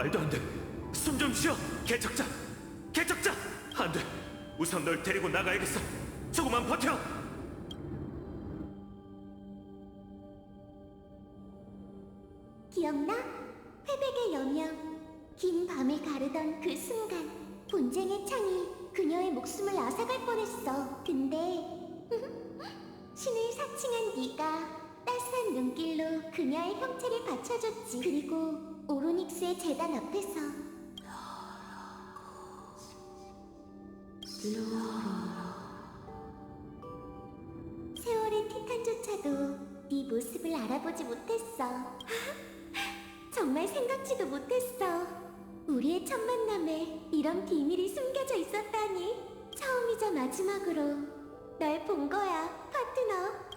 말도 안 돼. 숨 좀 쉬어. 개척자. 개척자. 안 돼. 우선 널 데리고 나가야겠어. 조금만 버텨. 기억나? 회백의 여명. 긴 밤을 가르던 그 순간 본쟁의 창이 그녀의 목숨을 앗아갈 뻔했어. 근데 신을 사칭한 네가 따스한 눈길로 그녀의 형체를 받쳐줬지. 그리고 오로닉스의 재단 앞에서 세월의 티탄조차도 네 모습을 알아보지 못했어. 정말 생각지도 못했어. 우리의 첫 만남에 이런 비밀이 숨겨져 있었다니. 처음이자 마지막으로 널 본 거야, 파트너.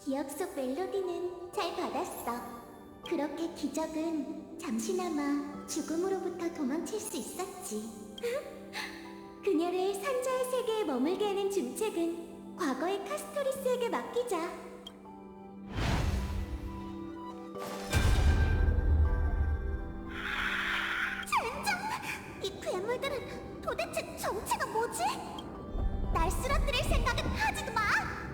기억 속 멜로디는 잘 받았어. 그렇게 기적은 잠시나마 죽음으로부터 도망칠 수 있었지. 그녀를 산자의 세계에 머물게 하는 중책은 과거의 카스토리스에게 맡기자. 젠장! 이 괴물들은 도대체 정체가 뭐지? 날 쓰러뜨릴 생각은 하지도 마!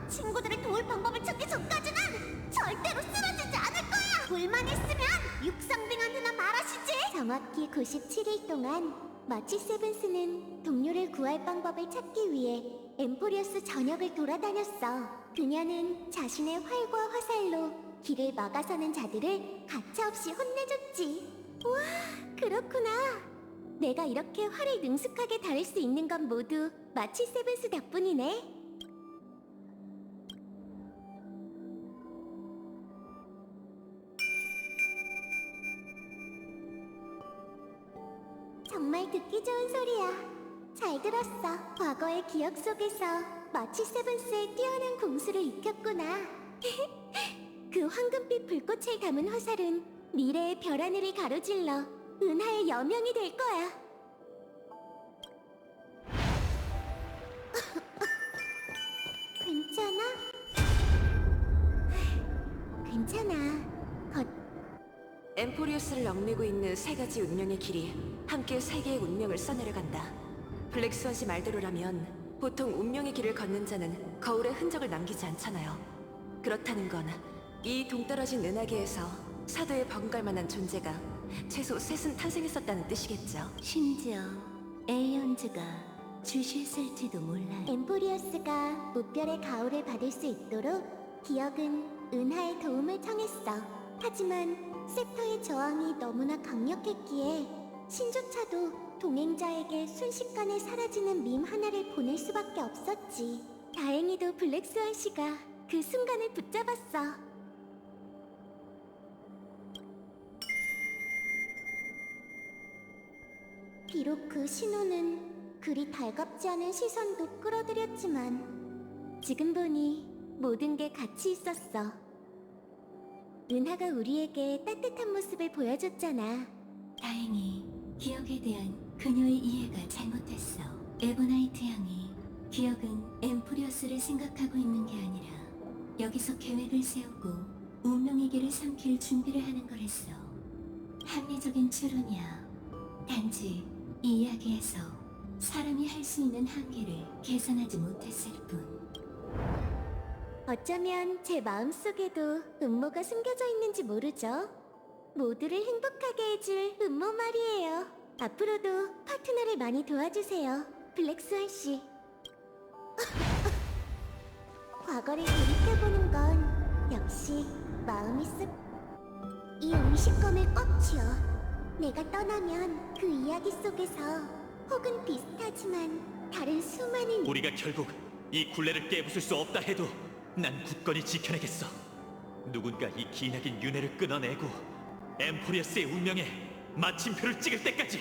친구들을 도울 방법을 찾기 전까지는 절대로 쓰러지지 않을 거야! 불만있으면 육상빙한테나 말하시지! 정확히 97일 동안 마치 세븐스는 동료를 구할 방법을 찾기 위해 엠포리어스 전역을 돌아다녔어. 그녀는 자신의 활과 화살로 길을 막아서는 자들을 가차없이 혼내줬지. 와, 그렇구나. 내가 이렇게 활을 능숙하게 다룰 수 있는 건 모두 마치 세븐스 덕분이네. 정말 듣기 좋은 소리야. 잘 들었어. 과거의 기억 속에서 마치 세븐스의 뛰어난 공수를 익혔구나. 그 황금빛 불꽃을 담은 화살은 미래의 별 하늘을 가로질러 은하의 여명이 될 거야. 괜찮아? 괜찮아. 엠포리우스를 얽매고 있는 세 가지 운명의 길이 함께 세계의 운명을 써내려간다. 블랙스완 씨 말대로라면 보통 운명의 길을 걷는 자는 거울에 흔적을 남기지 않잖아요. 그렇다는 건 이 동떨어진 은하계에서 사도에 버금갈 만한 존재가 최소 셋은 탄생했었다는 뜻이겠죠. 심지어 에이언즈가 주시했을지도 몰라요. 엠포리어스가 무별의 가호를 받을 수 있도록 기억은 은하의 도움을 청했어. 하지만 셉터의 저항이 너무나 강력했기에 신조차도 동행자에게 순식간에 사라지는 밈 하나를 보낼 수밖에 없었지. 다행히도 블랙스완 씨가 그 순간을 붙잡았어. 비록 그 신호는 그리 달갑지 않은 시선도 끌어들였지만 지금 보니 모든 게 같이 있었어. 은하가 우리에게 따뜻한 모습을 보여줬잖아. 다행히 기억에 대한 그녀의 이해가 잘못됐어. 에보나이트 양이 기억은 엠포리어스를 생각하고 있는 게 아니라 여기서 계획을 세우고 운명의 길을 삼킬 준비를 하는 거랬어. 합리적인 추론이야. 단지 이 이야기에서 사람이 할 수 있는 한계를 계산하지 못했을 뿐. 어쩌면 제 마음속에도 음모가 숨겨져 있는지 모르죠. 모두를 행복하게 해줄 음모 말이에요. 앞으로도 파트너를 많이 도와주세요, 블랙스완 씨. 과거를 돌이켜보는 건 역시 마음이 이 음식검을 꽉 쥐어. 내가 떠나면 그 이야기 속에서 혹은 비슷하지만 다른 수많은 우리가 결국 이 굴레를 깨부술 수 없다 해도 난 굳건히 지켜내겠어. 누군가 이 기나긴 윤회를 끊어내고 엠포리어스의 운명에 마침표를 찍을 때까지.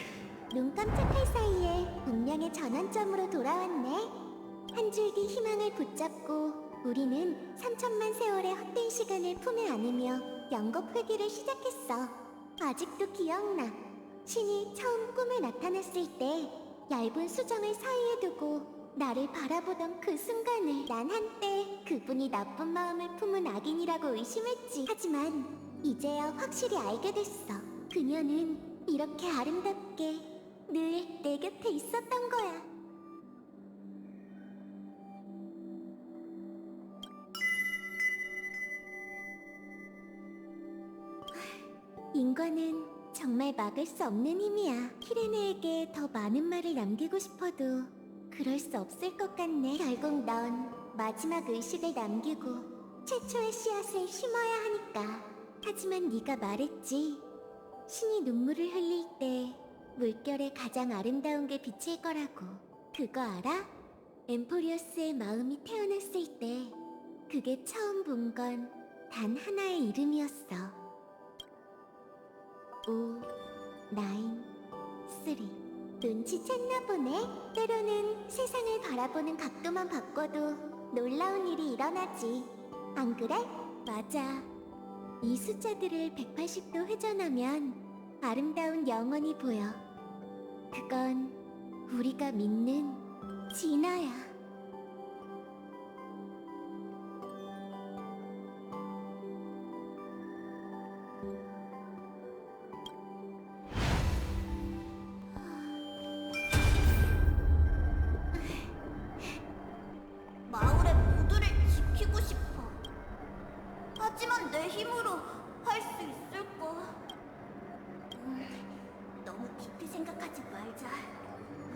눈 깜짝할 사이에 운명의 전환점으로 돌아왔네. 한 줄기 희망을 붙잡고 우리는 3천만 세월의 헛된 시간을 품에 안으며 영겁 회귀를 시작했어. 아직도 기억나. 신이 처음 꿈에 나타났을 때 얇은 수정을 사이에 두고 나를 바라보던 그 순간을 난 한때 그분이 나쁜 마음을 품은 악인이라고 의심했지. 하지만 이제야 확실히 알게 됐어. 그녀는 이렇게 아름답게 늘 내 곁에 있었던 거야. 인과는 정말 막을 수 없는 힘이야. 키레네에게 더 많은 말을 남기고 싶어도 그럴 수 없을 것 같네. 결국 넌 마지막 의식을 남기고 최초의 씨앗을 심어야 하니까. 하지만 네가 말했지. 신이 눈물을 흘릴 때 물결에 가장 아름다운 게 비칠 거라고. 그거 알아? 엠포리어스의 마음이 태어났을 때 그게 처음 본 건 단 하나의 이름이었어. 5, 9, 3. 눈치챘나 보네. 때로는 세상을 바라보는 각도만 바꿔도 놀라운 일이 일어나지. 안 그래? 맞아. 이 숫자들을 180도 회전하면 아름다운 영혼이 보여. 그건 우리가 믿는 진화야. 마을의 모두를 지키고 싶어. 하지만 내 힘으로 할 수 있을까? 너무 깊이 생각하지 말자.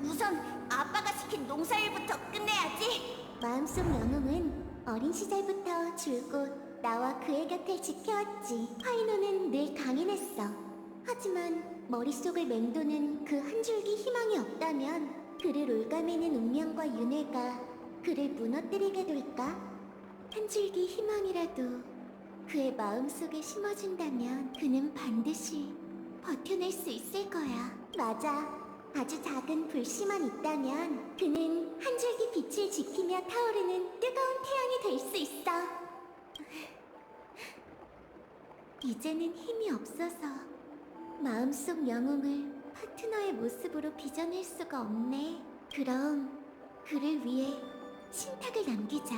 우선 아빠가 시킨 농사일부터 끝내야지. 마음속 영웅은 어린 시절부터 줄곧 나와 그의 곁을 지켜왔지. 화이노는 늘 강인했어. 하지만 머릿속을 맴도는 그 한 줄기 희망이 없다면 그를 올가매는 운명과 윤회가 그를 무너뜨리게 될까? 한 줄기 희망이라도 그의 마음속에 심어준다면 그는 반드시 버텨낼 수 있을 거야. 맞아. 아주 작은 불씨만 있다면 그는 한 줄기 빛을 지키며 타오르는 뜨거운 태양이 될 수 있어. 이제는 힘이 없어서 마음속 영웅을 파트너의 모습으로 빚어낼 수가 없네. 그럼 그를 위해 신탁을 남기자.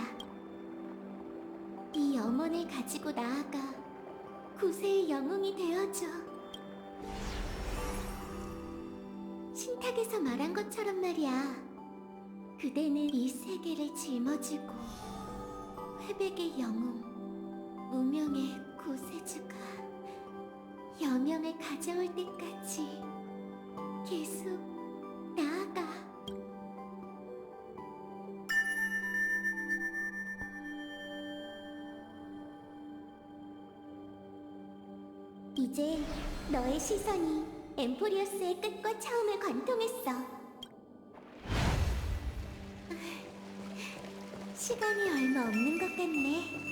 이 염원을 가지고 나아가 구세의 영웅이 되어줘. 신탁에서 말한 것처럼 말이야. 그대는 이 세계를 짊어지고 회백의 영웅, 무명의 구세주가 여명을 가져올 때까지 계속 나아가. 이제 너의 시선이 엠포리어스의 끝과 처음을 관통했어. 시간이 얼마 없는 것 같네.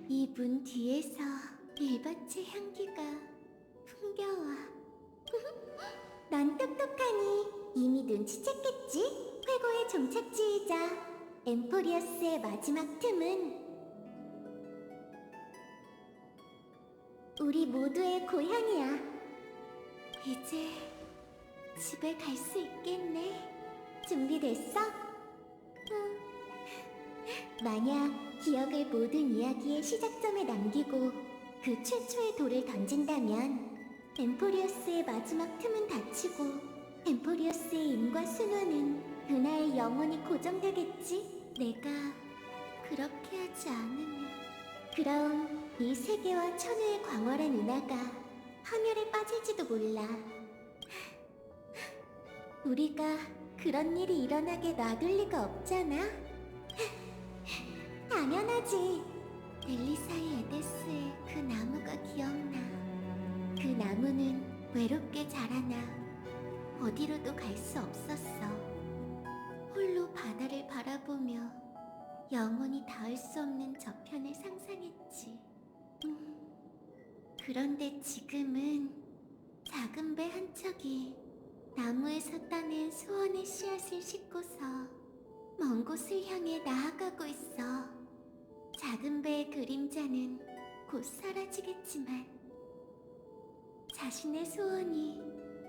이 문 뒤에서 밀밭의 향기가 풍겨와. 넌 똑똑하니 이미 눈치챘겠지? 회고의 종착지이자 엠포리어스의 마지막 틈은 우리 모두의 고향이야. 이제 집에 갈 수 있겠네. 준비됐어? 응. 만약 기억을 모든 이야기의 시작점에 남기고 그 최초의 돌을 던진다면 엠포리어스의 마지막 틈은 닫히고 엠포리어스의 인과 순환은 그날 영원히 고정되겠지? 내가 그렇게 하지 않으면 그럼 이 세계와 천우의 광활한 은하가 파멸에 빠질지도 몰라. 우리가 그런 일이 일어나게 놔둘 리가 없잖아. 당연하지. 벨리사의 에데스의 그 나무가 기억나. 그 나무는 외롭게 자라나 어디로도 갈 수 없었어. 홀로 바다를 바라보며 영원히 닿을 수 없는 저편을 상상했지. 그런데 지금은 작은 배 한 척이 나무에서 따낸 소원의 씨앗을 싣고서 먼 곳을 향해 나아가고 있어. 작은 배의 그림자는 곧 사라지겠지만 자신의 소원이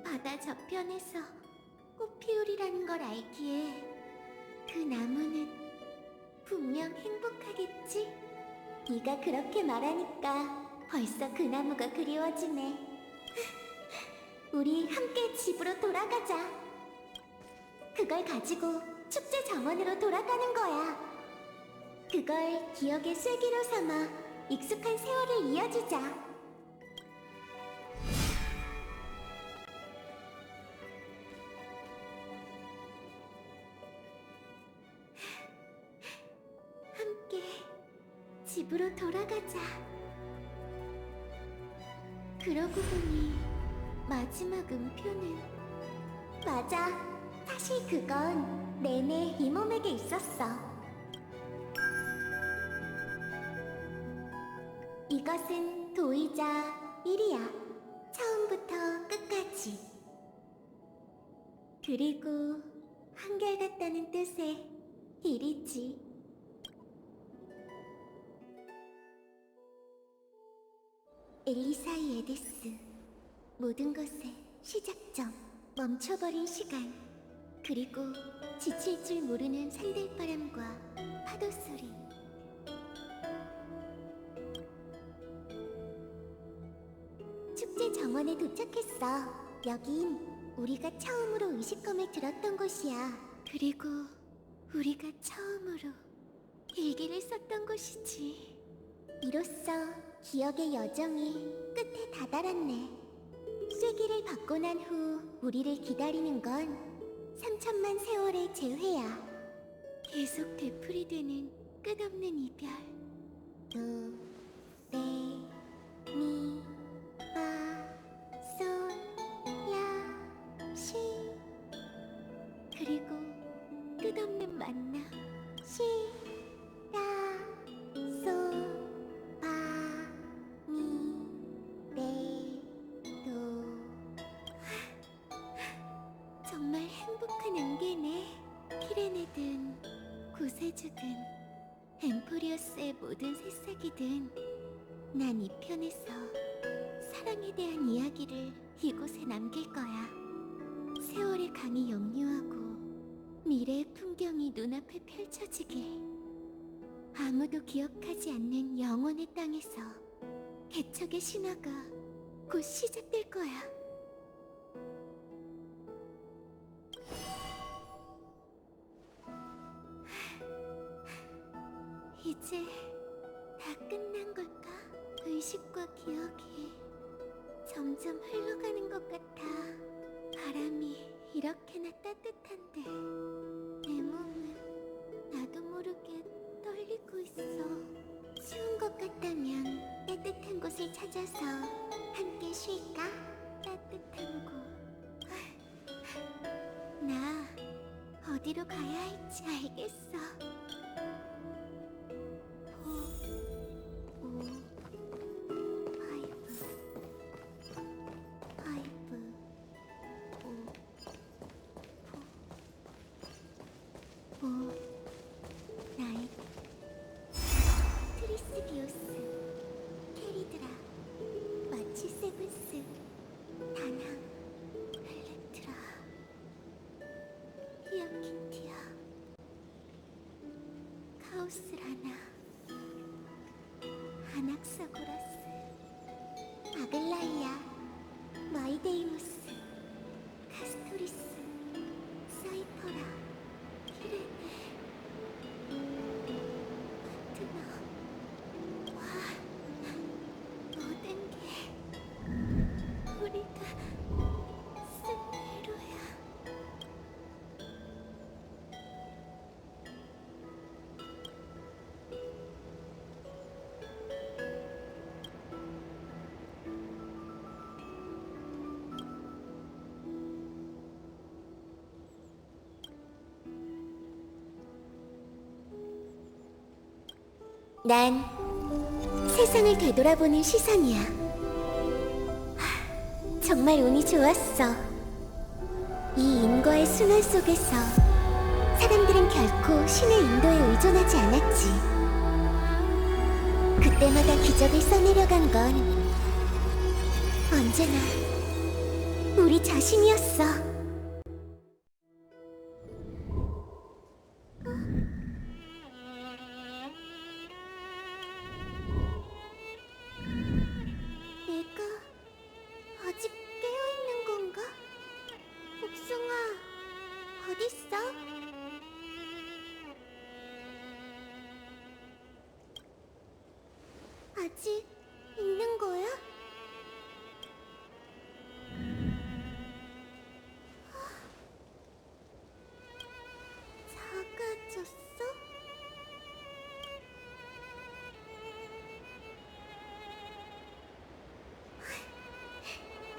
바다 저편에서 꽃 피우리라는 걸 알기에 그 나무는 분명 행복하겠지? 네가 그렇게 말하니까 벌써 그 나무가 그리워지네. 우리 함께 집으로 돌아가자. 그걸 가지고 축제 정원으로 돌아가는 거야. 그걸 기억의 쐐기로 삼아 익숙한 세월을 이어주자. 함께 집으로 돌아가자. 그러고 보니 마지막 음표는 맞아. 사실 그건 내내 이 몸에게 있었어. 이것은 도이자 1이야. 처음부터 끝까지. 그리고 한결같다는 뜻의 1이지. 엘리사이 에데스. 모든 것의 시작점. 멈춰버린 시간. 그리고 지칠 줄 모르는 산들바람과 파도 소리. 축제 정원에 도착했어. 여긴 우리가 처음으로 의식검을 들었던 곳이야. 그리고 우리가 처음으로 일기를 썼던 곳이지. 이로써 기억의 여정이 끝에 다다랐네. 쐐기를 받고 난 후 우리를 기다리는 건 3천만 세월의 재회야. 계속 되풀이되는 끝없는 이별. 도, 레, 미, 파, 솔, 라, 시. 그리고 끝없는 만남. 시, 라, 솔, 파, 미, 레, 도. 정말 행복한 안개네. 피레네든 구세주든 엠포리어스의 모든 새싹이든 난 이 편에서 사랑에 대한 이야기를 이곳에 남길 거야. 세월의 강이 역류하고 미래의 풍경이 눈앞에 펼쳐지게 아무도 기억하지 않는 영원의 땅에서 개척의 신화가 곧 시작될 거야. 이제 다 끝난 걸까? 의식과 기억이 점점 흘러가는 것 같아. 바람이 이렇게나 따뜻한데 내 몸은 나도 모르게 떨리고 있어. 추운 것 같다면 따뜻한 곳을 찾아서 함께 쉴까? 따뜻한 곳. 나 어디로 가야 할지 알겠어. 트리스비오스, 캐리드라, 마치세븐스, 다낭, 엘렉트라, 히어키티아, 카오스라나, 아낙사고라스, 아글라이아, 마이데이모스, 카스토리스, 사이퍼라, 키레네, 파트너. 와, 모든 게 우리가 스미로야. 난 세상을 되돌아보는 시선이야. 정말 운이 좋았어. 이 인과의 순환 속에서 사람들은 결코 신의 인도에 의존하지 않았지. 그때마다 기적을 써내려간 건 언제나 우리 자신이었어. 내가 아직 깨어있는 건가? 복숭아, 어딨어? 아직 있는 거야? 작아졌어?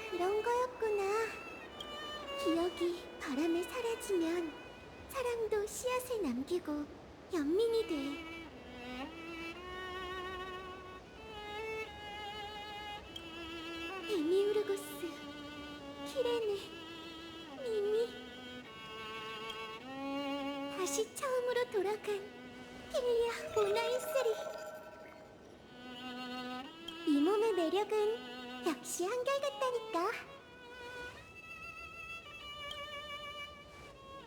그런 거였구나. 기억이 바람에 사라지면 사랑도 씨앗을 남기고 연민이 돼. 데미우르고스, 키레네, 미미. 다시 처음으로 돌아간 킬리아 모나인스리. 이 몸의 매력은 역시 한결같다니까.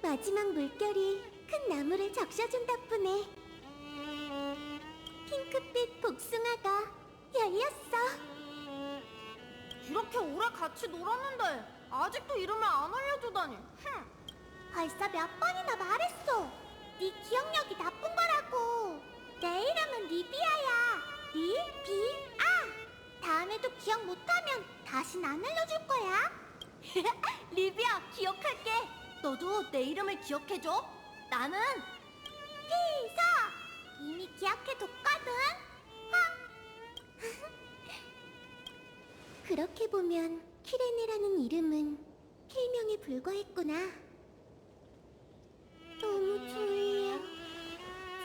마지막 물결이 큰 나무를 적셔준 덕분에 핑크빛 복숭아가 열렸어. 이렇게 오래 같이 놀았는데 아직도 이름을 안 알려주다니. 벌써 몇 번이나 말했어. 네 기억력이 나쁜 거라고. 내 이름은 리비아야. 리비아. 다음에도 기억 못하면 다신 안 알려줄 거야. 리비야, 기억할게. 너도 내 이름을 기억해줘. 나는 피서. 이미 기억해뒀거든. 그렇게 보면 키레네라는 이름은 필명에 불과했구나. 너무 졸려.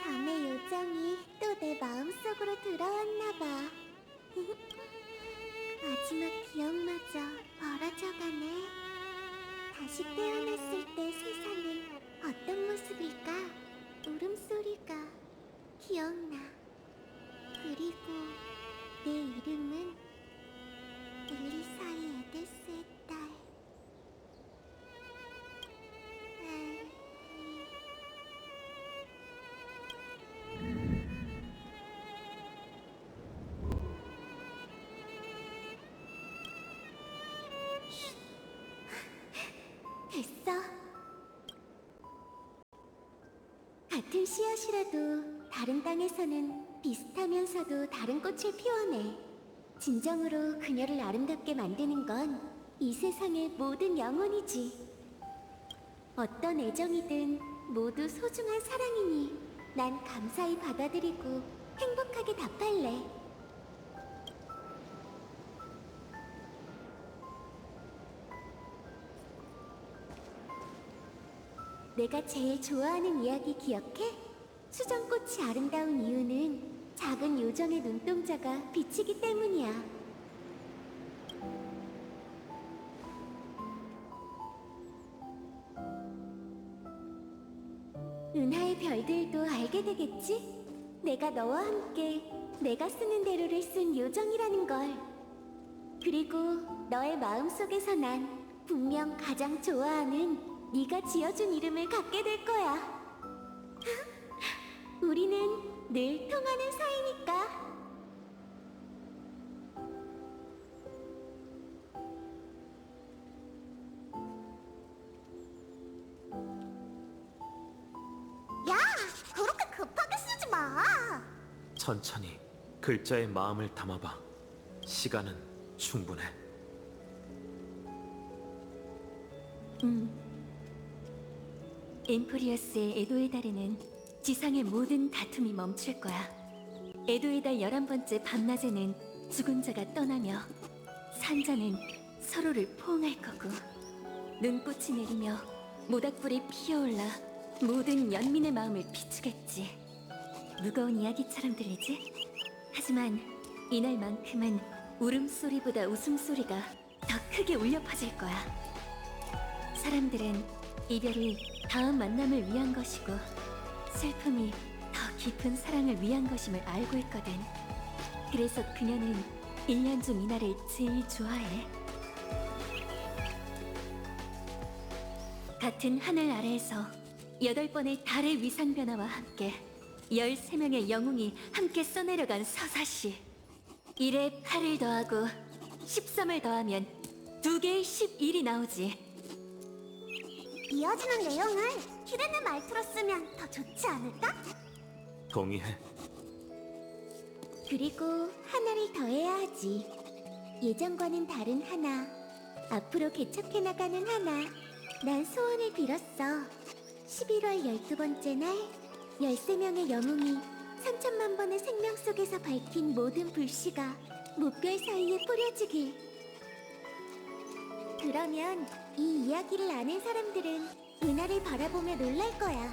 전의 요정이 또 내 마음속으로 들어왔나 봐. 마지막 기억마저 멀어져가네. 다시 태어났을 때 세상은 어떤 모습일까? 울음소리가 기억나. 그리고 내 이름은 엘리사의 에데스의 딸. 됐어. 같은 씨앗이라도 다른 땅에서는 비슷하면서도 다른 꽃을 피워내. 진정으로 그녀를 아름답게 만드는 건 이 세상의 모든 영혼이지. 어떤 애정이든 모두 소중한 사랑이니 난 감사히 받아들이고 행복하게 답할래. 내가 제일 좋아하는 이야기 기억해? 수정꽃이 아름다운 이유는 작은 요정의 눈동자가 비치기 때문이야. 은하의 별들도 알게 되겠지? 내가 너와 함께 내가 쓰는 대로를 쓴 요정이라는 걸. 그리고 너의 마음속에서 난 분명 가장 좋아하는 네가 지어준 이름을 갖게 될 거야. 우리는 늘 통하는 사이니까. 야, 그렇게 급하게 쓰지 마. 천천히 글자에 마음을 담아봐. 시간은 충분해. 엠포리어스의 에도의 달에는 지상의 모든 다툼이 멈출 거야. 에도의 달 11번째 밤낮에는 죽은 자가 떠나며 산자는 서로를 포옹할 거고, 눈꽃이 내리며 모닥불이 피어올라 모든 연민의 마음을 비추겠지. 무거운 이야기처럼 들리지? 하지만 이날만큼은 울음소리보다 웃음소리가 더 크게 울려 퍼질 거야. 사람들은 이별이 다음 만남을 위한 것이고 슬픔이 더 깊은 사랑을 위한 것임을 알고 있거든. 그래서 그녀는 1년 중 이날을 제일 좋아해. 같은 하늘 아래에서 8번의 달의 위상 변화와 함께 13명의 영웅이 함께 써내려간 서사시. 1에 8을 더하고 13을 더하면 2개의 11이 나오지. 이어지는 내용을 키르네 말투로 쓰면 더 좋지 않을까? 동의해. 그리고 하나를 더해야 하지. 예전과는 다른 하나. 앞으로 개척해 나가는 하나. 난 소원을 빌었어. 11월 12번째 날 13명의 영웅이 3천만 번의 생명 속에서 밝힌 모든 불씨가 목별 사이에 뿌려지길. 그러면 이 이야기를 아는 사람들은 은하를 바라보며 놀랄 거야.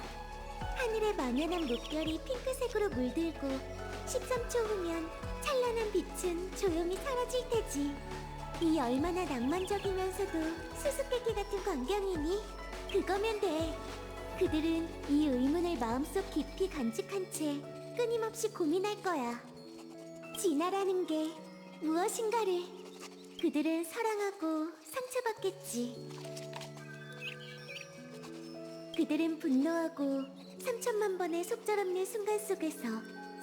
하늘에 만연한 목별이 핑크색으로 물들고 13초 후면 찬란한 빛은 조용히 사라질 테지. 이 얼마나 낭만적이면서도 수수께끼 같은 광경이니? 그거면 돼. 그들은 이 의문을 마음속 깊이 간직한 채 끊임없이 고민할 거야. 진화라는 게 무엇인가를. 그들은 사랑하고 상처받겠지. 그들은 분노하고 3천만 번의 속절없는 순간 속에서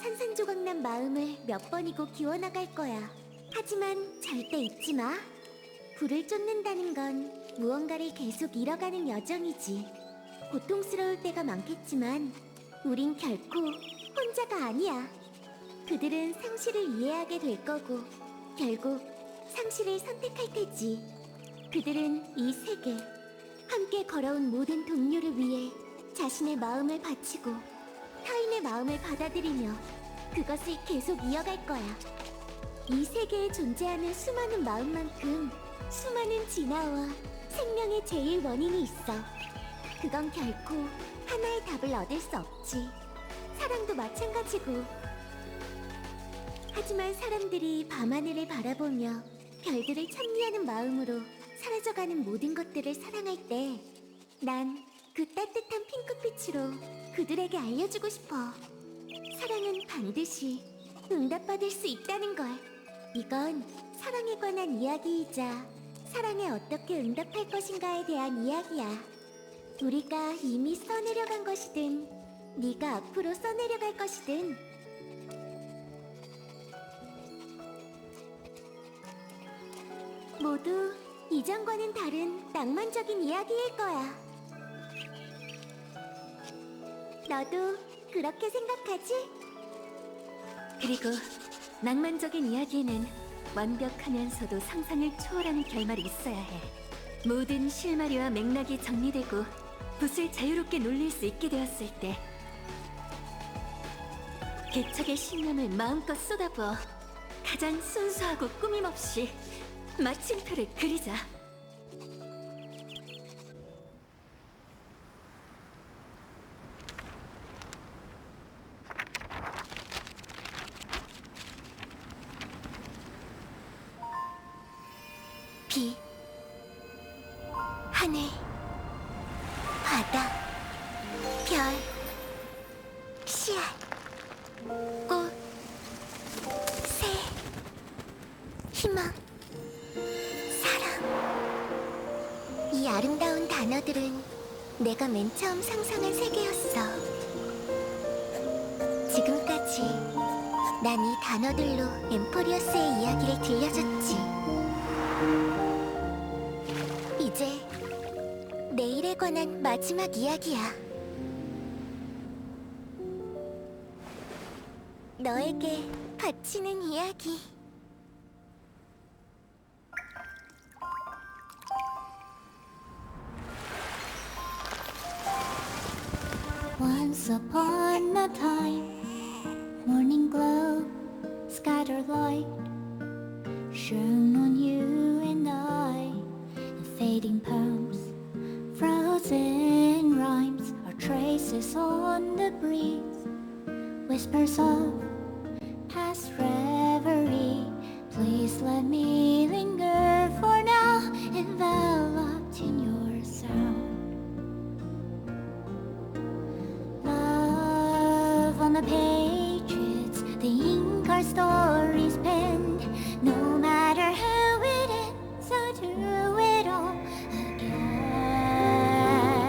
산산조각난 마음을 몇 번이고 기워나갈 거야. 하지만 절대 잊지 마. 불을 쫓는다는 건 무언가를 계속 잃어가는 여정이지. 고통스러울 때가 많겠지만 우린 결코 혼자가 아니야. 그들은 상실을 이해하게 될 거고 결국 상실을 선택할 테지. 그들은 이 세계, 함께 걸어온 모든 동료를 위해 자신의 마음을 바치고 타인의 마음을 받아들이며 그것을 계속 이어갈 거야. 이 세계에 존재하는 수많은 마음만큼 수많은 진화와 생명의 제일 원인이 있어. 그건 결코 하나의 답을 얻을 수 없지. 사랑도 마찬가지고. 하지만 사람들이 밤하늘을 바라보며 별들을 찬미하는 마음으로 사라져가는 모든 것들을 사랑할 때 난 그 따뜻한 핑크빛으로 그들에게 알려주고 싶어. 사랑은 반드시 응답받을 수 있다는 걸. 이건 사랑에 관한 이야기이자 사랑에 어떻게 응답할 것인가에 대한 이야기야. 우리가 이미 써내려간 것이든 네가 앞으로 써내려갈 것이든 모두 이전과는 다른 낭만적인 이야기일 거야. 너도 그렇게 생각하지? 그리고 낭만적인 이야기에는 완벽하면서도 상상을 초월하는 결말이 있어야 해. 모든 실마리와 맥락이 정리되고 붓을 자유롭게 놀릴 수 있게 되었을 때 개척의 신념을 마음껏 쏟아부어 가장 순수하고 꾸밈없이 마침표를 그리자. 비, 하늘, 바다, 별, 씨앗, 꽃, 새, 희망, 사랑. 이 아름다운 단어들은 내가 맨 처음 상상한 세계였어. 지금까지 난 이 단어들로 엠포리어스의 이야기를 들려줬지. 이제 내일에 관한 마지막 이야기야. 너에게 바치는 이야기. Once upon a time, morning glow, scattered light, shone on you and I, and fading palms, frozen rhymes, or traces on the breeze, whispers of past reverie. Please let me linger for now, enveloped in your sound. Love on the pages, the ink our stories penned. No matter how it ends, I'll do it all again.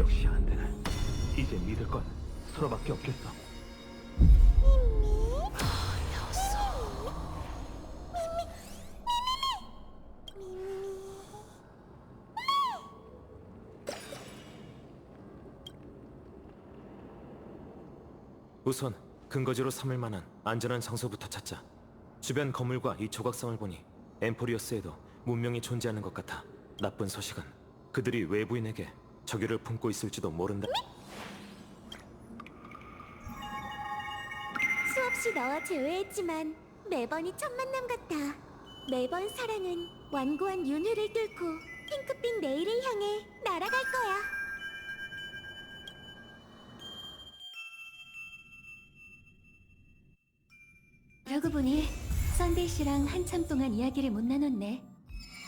역시 안 되네. 이제 믿을 건 서로밖에 없겠어. 우선 근거지로 삼을 만한 안전한 장소부터 찾자. 주변 건물과 이 조각상을 보니 엠포리어스에도 문명이 존재하는 것 같아. 나쁜 소식은 그들이 외부인에게 적유를 품고 있을지도 모른다. 수없이 너와 재회했지만 매번이 첫 만남 같아. 매번 사랑은 완고한 윤회를 뚫고 핑크빛 내일을 향해 날아갈 거야. 그러고 보니 썬데이 씨랑 한참 동안 이야기를 못 나눴네.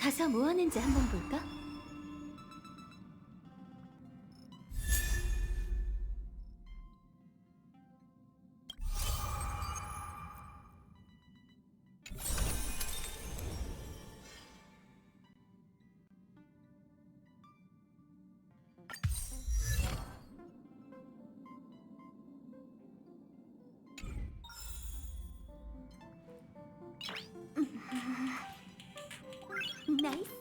가서 뭐 하는지 한번 볼까? 나이스.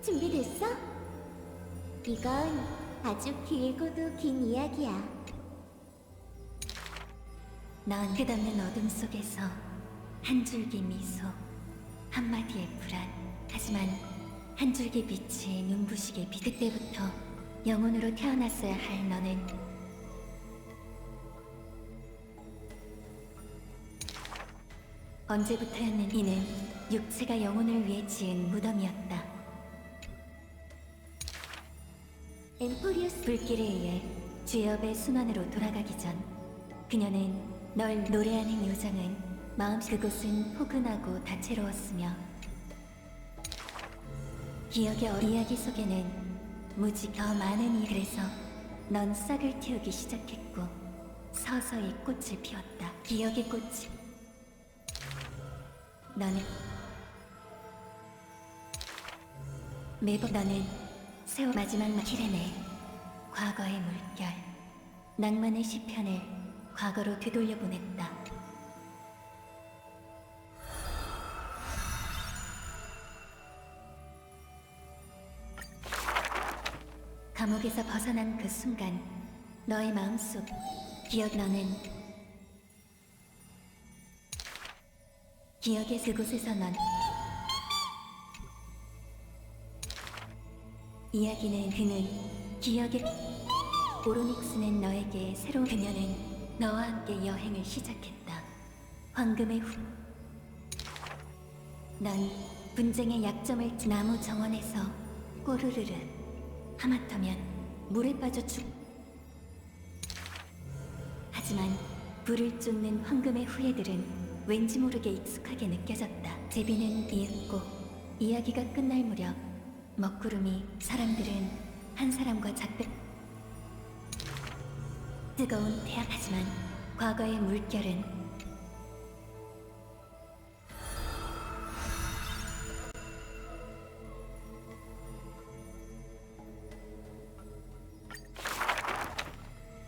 준비됐어? 이건 아주 길고도 긴 이야기야. 넌 끝없는 어둠 속에서 한 줄기 미소, 한마디의 불안. 하지만 한 줄기 빛이 눈부시게 빛. 그때부터 영혼으로 태어났어야 할 너는 언제부터였는지 이는 육체가 영혼을 위해 지은 무덤이었다. 엠포리우스 불길에 의해 죄업의 순환으로 돌아가기 전 그녀는 널 노래하는 요정은 마음. 그곳은 포근하고 다채로웠으며 기억의 이야기 속에는 무지 더 많은 그래서 넌 싹을 틔우기 시작했고 서서히 꽃을 피웠다. 기억의 꽃이. 너는 매번 너는 세월 마지막 키레네 과거의 물결 낭만의 시편을 과거로 되돌려 보냈다. 감옥에서 벗어난 그 순간 너의 마음속 기억. 너는 기억의 그곳에서 넌 이야기는 그는 기억의 오로닉스는 너에게 새로운. 그녀는 너와 함께 여행을 시작했다. 황금의 후. 넌 분쟁의 약점을 나무 정원에서 꼬르르르 하마터면 물에 빠져 죽. 하지만 불을 쫓는 황금의 후예들은 왠지 모르게 익숙하게 느껴졌다. 제비는 이윽고 이야기가 끝날 무렵 먹구름이. 사람들은 한 사람과 작별. 뜨거운 태양. 하지만 과거의 물결은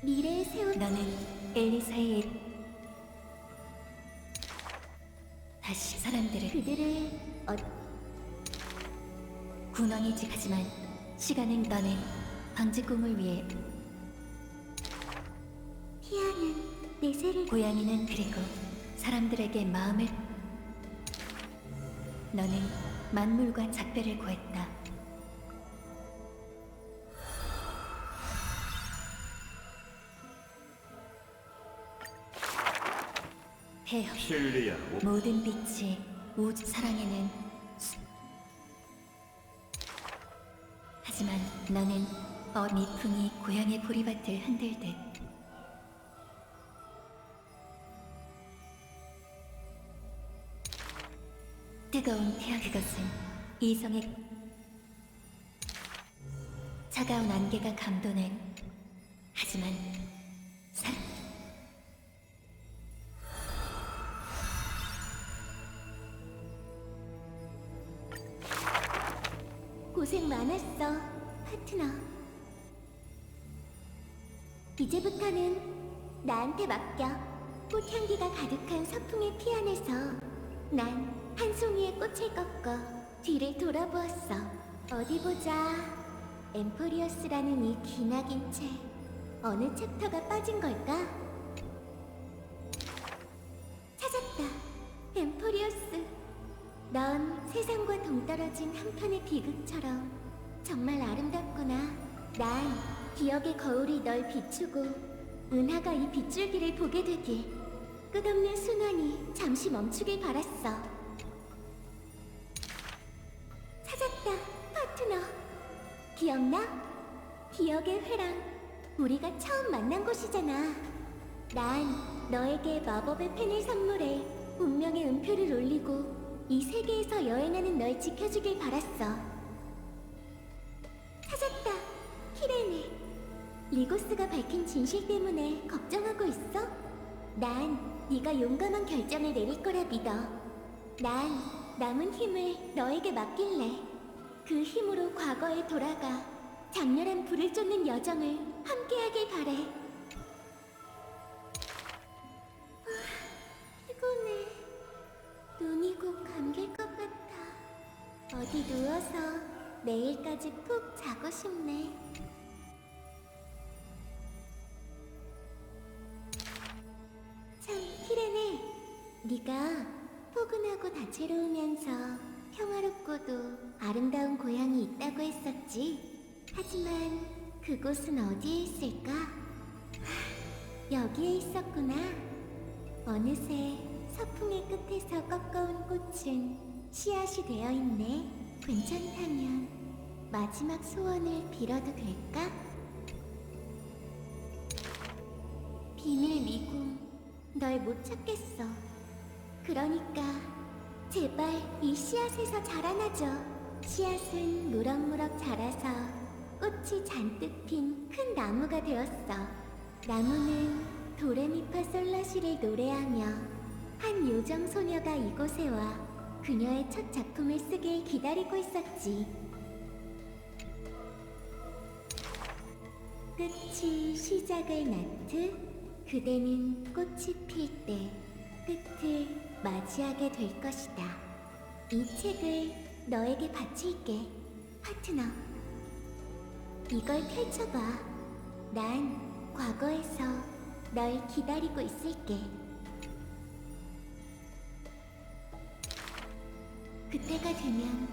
미래의 세월. 너는 엘리사의 다시 사람들을 그들을 군왕이지. 하지만 시간은 너는 방직공을 위해 피하는 내 새를. 고양이는 그리고 사람들에게 마음을. 너는 만물과 작별을 구했다. 해요. 킬리아, 모든 빛이 우주. 사랑에는 하지만 너는 미풍이 고향의 보리밭을 흔들듯 뜨거운 태양, 그것은 이성의 차가운 안개가 감도는, 하지만 사랑. 고생 많았어, 파트너. 이제부터는 나한테 맡겨. 꽃향기가 가득한 서풍의 피 안에서 난 한 송이의 꽃을 꺾어 뒤를 돌아보았어. 어디 보자. 엠포리어스라는 이 기나긴 책, 어느 챕터가 빠진 걸까? 찾았다. 엠포리어스. 넌 세상과 동떨어진 한 편의 비극처럼 정말 아름답구나. 난 기억의 거울이 널 비추고 은하가 이 빗줄기를 보게 되길, 끝없는 순환이 잠시 멈추길 바랐어. 찾았다, 파트너. 기억나? 기억의 회랑, 우리가 처음 만난 곳이잖아. 난 너에게 마법의 펜을 선물해 운명의 음표를 올리고 이 세계에서 여행하는 널 지켜주길 바랐어. 찾았다, 키레네. 리고스가 밝힌 진실 때문에 걱정하고 있어? 난 네가 용감한 결정을 내릴 거라 믿어. 난 남은 힘을 너에게 맡길래 그 힘으로 과거에 돌아가 장렬한 불을 쫓는 여정을 함께하길 바래. 피곤해. 눈이 곧 감길 것 같아. 어디 누워서 내일까지 푹 자고 싶네. 참, 키레네. 네가 포근하고 다채로우면서 평화롭고도 아름다운 고향이 있다고 했었지. 하지만 그곳은 어디에 있을까? 여기에 있었구나. 어느새 서풍의 끝에서 꺾어온 꽃은 씨앗이 되어 있네. 괜찮다면 마지막 소원을 빌어도 될까? 비밀 미궁, 널 못 찾겠어. 그러니까 제발 이 씨앗에서 자라나줘. 씨앗은 무럭무럭 자라서 꽃이 잔뜩 핀 큰 나무가 되었어. 나무는 도레미파솔라시를 노래하며 한 요정 소녀가 이곳에 와 그녀의 첫 작품을 쓰길 기다리고 있었지. 끝이 시작을 낳듯 그대는 꽃이 필 때 끝을 맞이하게 될 것이다. 이 책을 너에게 바칠게, 파트너. 이걸 펼쳐봐. 난 과거에서 널 기다리고 있을게. 그때가 되면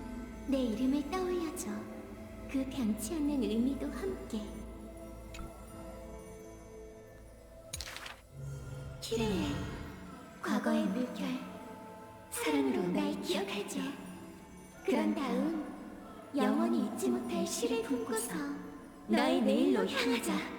내 이름을 떠올려줘. 그 변치 않는 의미도 함께. 키레네, 과거의 물결, 사랑으로 날 기억해줘. 그런 다음 영원히 잊지 못할 시를 품고서 너의 내일로 향하자.